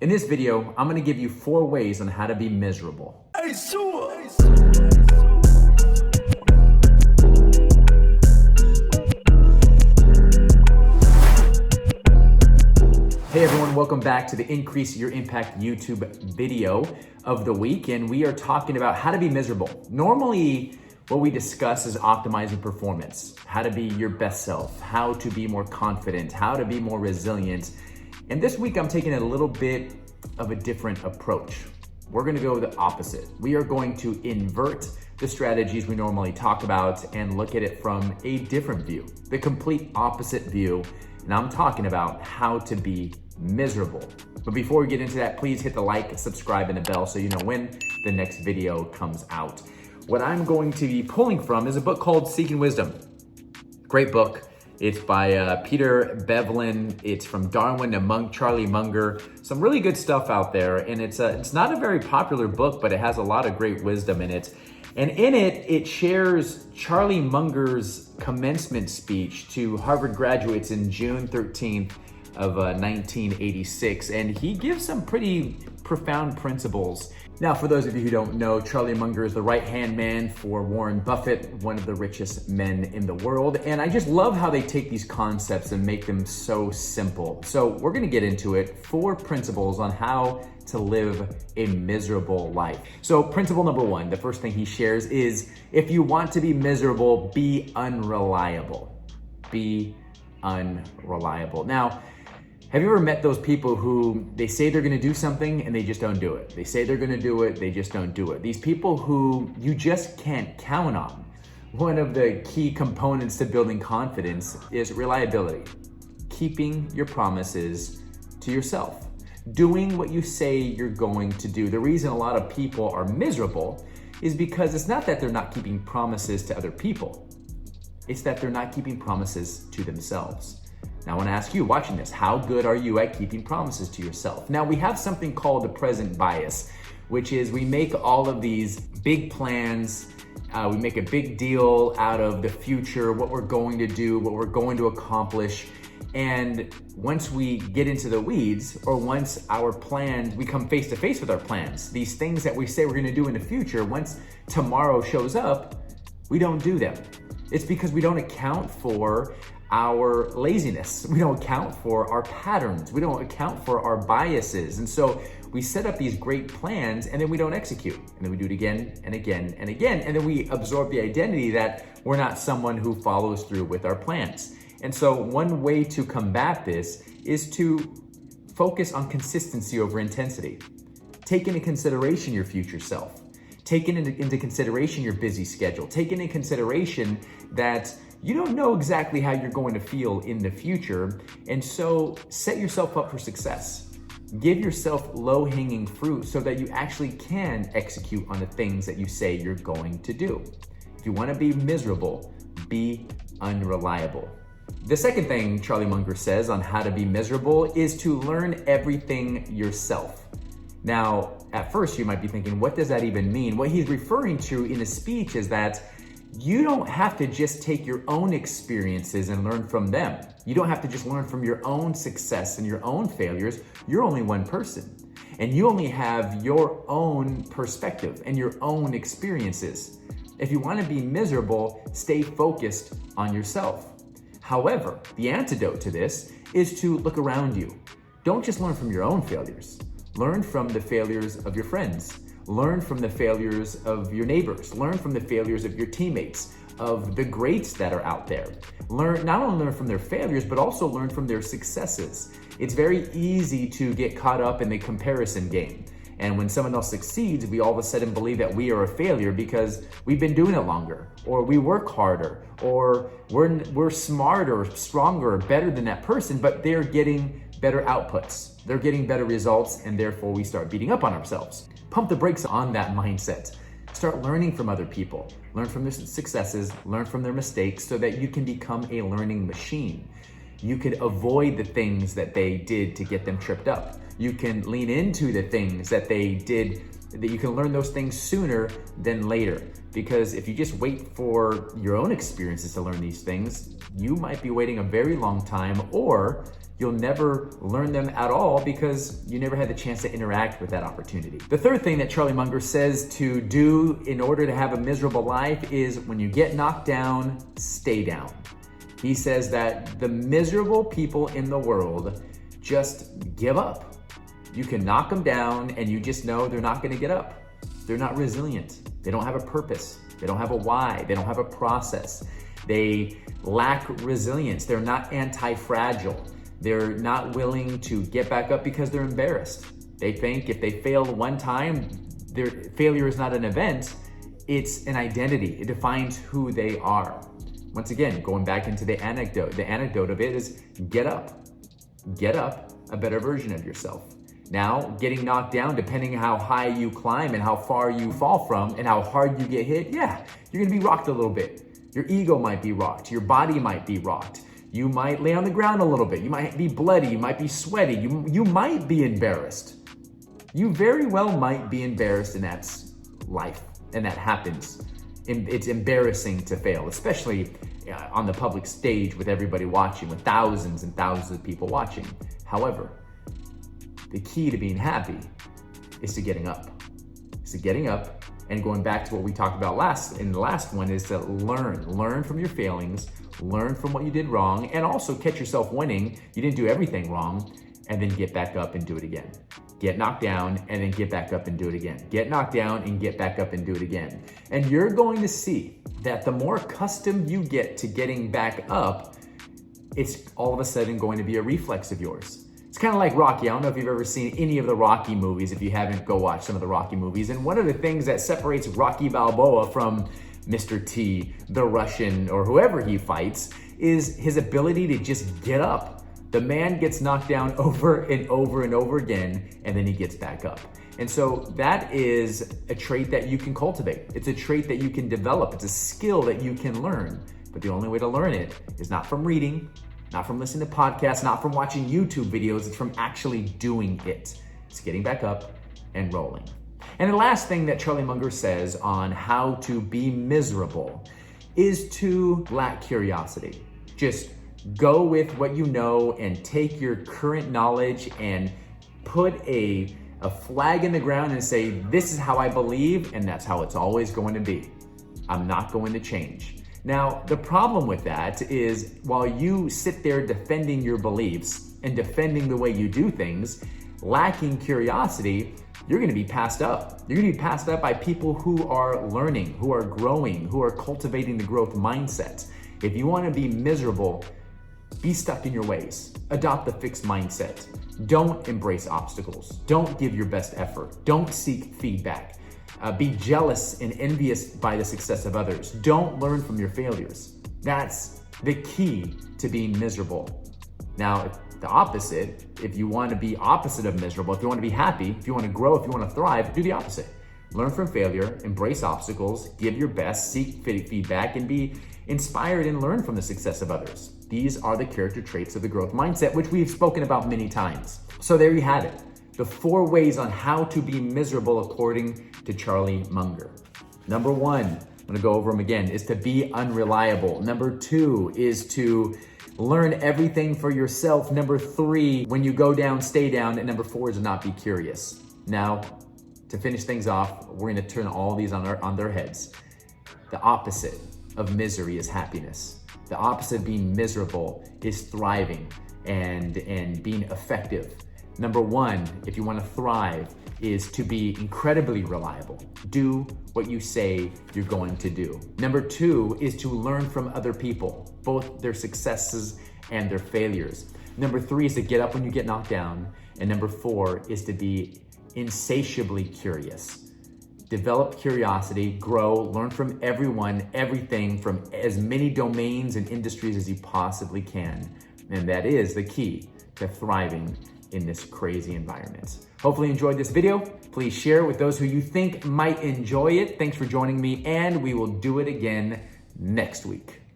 In this video, I'm gonna give you 4 ways on how to be miserable. Hey everyone, welcome back to the Increase Your Impact YouTube video of the week. And we are talking about how to be miserable. Normally, what we discuss is optimizing performance, how to be your best self, how to be more confident, how to be more resilient. And this week, I'm taking a little bit of a different approach. We're gonna go the opposite. We are going to invert the strategies we normally talk about and look at it from a different view, the complete opposite view. And I'm talking about how to be miserable. But before we get into that, please hit the like, subscribe, and the bell so you know when the next video comes out. What I'm going to be pulling from is a book called Seeking Wisdom. Great book. It's by Peter Bevelin. It's from Darwin to Charlie Munger. Some really good stuff out there. And it's not a very popular book, but it has a lot of great wisdom in it. And in it, it shares Charlie Munger's commencement speech to Harvard graduates in June 13th of 1986. And he gives some pretty profound principles. Now, for those of you who don't know, Charlie Munger is the right-hand man for Warren Buffett, one of the richest men in the world. And I just love how they take these concepts and make them so simple. So we're gonna get into it. 4 principles on how to live a miserable life. So principle number 1, the first thing he shares is, if you want to be miserable, be unreliable. Be unreliable. Now, have you ever met those people who they say they're gonna do something and they just don't do it? They say they're gonna do it, they just don't do it. These people who you just can't count on. One of the key components to building confidence is reliability. Keeping your promises to yourself. Doing what you say you're going to do. The reason a lot of people are miserable is because it's not that they're not keeping promises to other people. It's that they're not keeping promises to themselves. Now I want to ask you watching this, how good are you at keeping promises to yourself? Now we have something called the present bias, which is we make all of these big plans, we make a big deal out of the future, what we're going to do, what we're going to accomplish. And once we get into the weeds, or once our plans, we come face to face with our plans, these things that we say we're gonna do in the future, once tomorrow shows up, we don't do them. It's because we don't account for our laziness. We don't account for our patterns. We don't account for our biases. And so we set up these great plans and then we don't execute. And then we do it again and again and again. And then we absorb the identity that we're not someone who follows through with our plans. And so one way to combat this is to focus on consistency over intensity. Take into consideration your future self. Take into consideration your busy schedule. Take into consideration that you don't know exactly how you're going to feel in the future. And so set yourself up for success. Give yourself low-hanging fruit so that you actually can execute on the things that you say you're going to do. If you want to be miserable, be unreliable. The second thing Charlie Munger says on how to be miserable is to learn everything yourself. Now, at first you might be thinking, what does that even mean? What he's referring to in the speech is that you don't have to just take your own experiences and learn from them. You don't have to just learn from your own success and your own failures. You're only one person. And you only have your own perspective and your own experiences. If you want to be miserable, stay focused on yourself. However, the antidote to this is to look around you. Don't just learn from your own failures. Learn from the failures of your friends. Learn from the failures of your neighbors. Learn from the failures of your teammates, of the greats that are out there. Not only learn from their failures, but also learn from their successes. It's very easy to get caught up in the comparison game. And when someone else succeeds, we all of a sudden believe that we are a failure because we've been doing it longer, or we work harder, or we're smarter, stronger, better than that person, but they're getting better outputs. They're getting better results, and therefore we start beating up on ourselves. Pump the brakes on that mindset. Start learning from other people. Learn from their successes, learn from their mistakes so that you can become a learning machine. You could avoid the things that they did to get them tripped up. You can lean into the things that they did, that you can learn those things sooner than later. Because if you just wait for your own experiences to learn these things, you might be waiting a very long time, or you'll never learn them at all because you never had the chance to interact with that opportunity. The third thing that Charlie Munger says to do in order to have a miserable life is when you get knocked down, stay down. He says that the miserable people in the world just give up. You can knock them down and you just know they're not going to get up. They're not resilient. They don't have a purpose. They don't have a why. They don't have a process. They lack resilience. They're not anti-fragile. They're not willing to get back up because they're embarrassed. They think if they fail one time, their failure is not an event, it's an identity. It defines who they are. Once again, going back into the anecdote of it is get up, a better version of yourself. Now, getting knocked down, depending on how high you climb and how far you fall from and how hard you get hit, yeah, you're gonna be rocked a little bit. Your ego might be rocked. Your body might be rocked. You might lay on the ground a little bit. You might be bloody. You might be sweaty. You might be embarrassed. You very well might be embarrassed, and that's life, and that happens. It's embarrassing to fail, especially on the public stage with everybody watching, with thousands and thousands of people watching. However, the key to being happy is to getting up. And going back to what we talked about in the last one is to learn from your failings, learn from what you did wrong, and also catch yourself winning. You didn't do everything wrong, and then get back up and do it again. Get knocked down and then get back up and do it again. Get knocked down and get back up and do it again. And you're going to see that the more accustomed you get to getting back up, it's all of a sudden going to be a reflex of yours. It's kind of like Rocky. I don't know if you've ever seen any of the Rocky movies. If you haven't, go watch some of the Rocky movies. And one of the things that separates Rocky Balboa from Mr. T, the Russian, or whoever he fights, is his ability to just get up. The man gets knocked down over and over and over again, and then he gets back up. And so that is a trait that you can cultivate. It's a trait that you can develop. It's a skill that you can learn. But the only way to learn it is not from reading, not from listening to podcasts, not from watching YouTube videos. It's from actually doing it. It's getting back up and rolling. And the last thing that Charlie Munger says on how to be miserable is to lack curiosity. Just go with what you know and take your current knowledge and put a flag in the ground and say, this is how I believe, and that's how it's always going to be. I'm not going to change. Now, the problem with that is while you sit there defending your beliefs and defending the way you do things, lacking curiosity, you're going to be passed up. You're going to be passed up by people who are learning, who are growing, who are cultivating the growth mindset. If you want to be miserable, be stuck in your ways. Adopt the fixed mindset. Don't embrace obstacles. Don't give your best effort. Don't seek feedback. Be jealous and envious by the success of others. Don't learn from your failures. That's the key to being miserable. Now, the opposite, if you want to be opposite of miserable, if you want to be happy, if you want to grow, if you want to thrive, do the opposite. Learn from failure, embrace obstacles, give your best, seek feedback, and be inspired and learn from the success of others. These are the character traits of the growth mindset, which we've spoken about many times. So there you have it. The 4 ways on how to be miserable according to Charlie Munger. Number 1, I'm gonna go over them again, is to be unreliable. Number 2 is to learn everything for yourself. Number 3, when you go down, stay down. And number 4 is to not be curious. Now, to finish things off, we're gonna turn all these on their heads. The opposite of misery is happiness. The opposite of being miserable is thriving and being effective. Number 1, if you want to thrive, is to be incredibly reliable. Do what you say you're going to do. Number 2 is to learn from other people, both their successes and their failures. Number 3 is to get up when you get knocked down. And number 4 is to be insatiably curious. Develop curiosity, grow, learn from everyone, everything, from as many domains and industries as you possibly can. And that is the key to thriving in this crazy environment. Hopefully you enjoyed this video. Please share with those who you think might enjoy it. Thanks for joining me, and we will do it again next week.